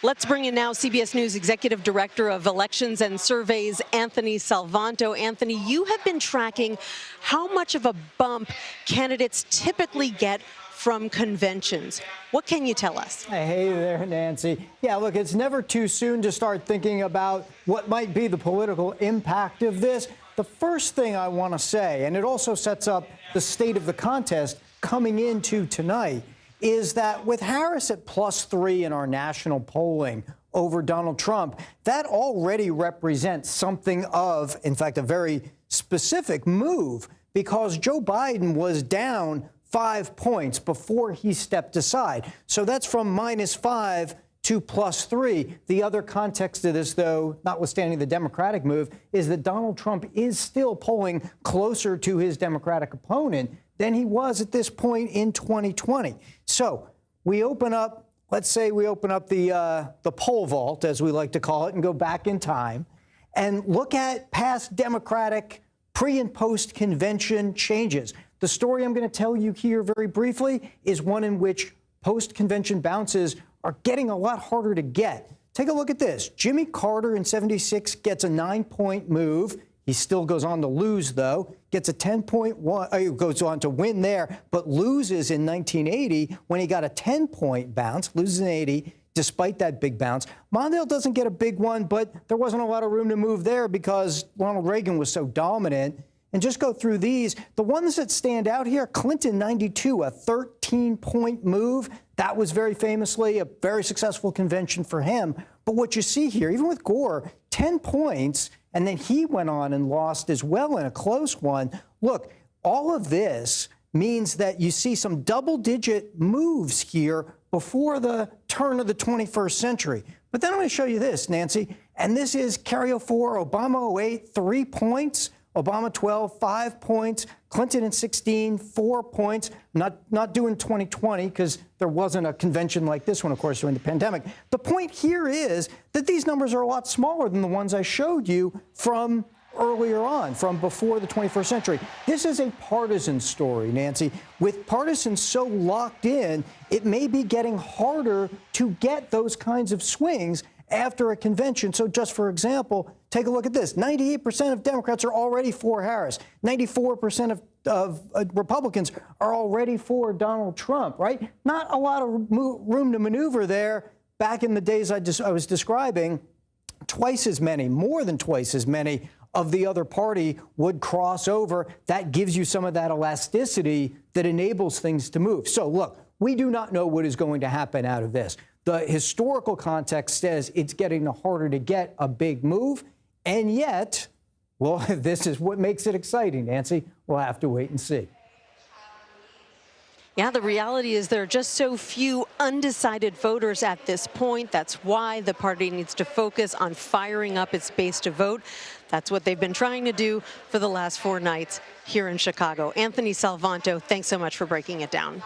Let's bring in now CBS News Executive Director of Elections and Surveys, Anthony Salvanto. Anthony, you have been tracking how much of a bump candidates typically get from conventions. What can you tell us? Hey there, Nancy. Yeah, look, it's never too soon to start thinking about what might be the political impact of this. The first thing I want to say, and it also sets up the state of the contest coming into tonight, is that with Harris at +3 in our national polling over Donald Trump, that already represents something of, in fact, a very specific move, because Joe Biden was down 5 points before he stepped aside. So that's from -5 to +3. The other context of this, though, notwithstanding the Democratic move, is that Donald Trump is still polling closer to his Democratic opponent than he was at this point in 2020. So we open up, let's say we open up the poll vault, as we like to call it, and go back in time and look at past Democratic pre- and post-convention changes. The story I'm going to tell you here very briefly is one in which post-convention bounces are getting a lot harder to get. Take a look at this. Jimmy Carter in '76 gets a 9-point move. He still goes on to lose, though, gets a 10.1, goes on to win there, but loses in 1980 when he got a 10-point bounce, loses in 80, despite that big bounce. Mondale doesn't get a big one, but there wasn't a lot of room to move there because Ronald Reagan was so dominant. And just go through these. The ones that stand out here, Clinton, 92, a 13-point move. That was very famously a very successful convention for him. But what you see here, even with Gore, 10 points, and then he went on and lost as well in a close one. Look, all of this means that you see some double-digit moves here before the turn of the 21st century. But then I'm going to show you this, Nancy, and this is Carrier 4, Obama 08, 3 points. Obama 12, 5 points. Clinton in 16, 4 points. Not doing 2020 because there wasn't a convention like this one, of course, during the pandemic. The point here is that these numbers are a lot smaller than the ones I showed you from earlier on, from before the 21st century. This is a partisan story, Nancy. With partisans so locked in, it may be getting harder to get those kinds of swings after a convention. So just for example, take a look at this. 98% of Democrats are already for Harris. 94% of Republicans are already for Donald Trump, right? Not a lot of room to maneuver there. Back in the days I was describing, twice as many, more than twice as many of the other party would cross over. That gives you some of that elasticity that enables things to move. So look, we do not know what is going to happen out of this. The historical context says it's getting harder to get a big move. And yet, well, this is what makes it exciting, Nancy. We'll have to wait and see. Yeah, the reality is there are just so few undecided voters at this point. That's why the party needs to focus on firing up its base to vote. That's what they've been trying to do for the last 4 nights here in Chicago. Anthony Salvanto, thanks so much for breaking it down.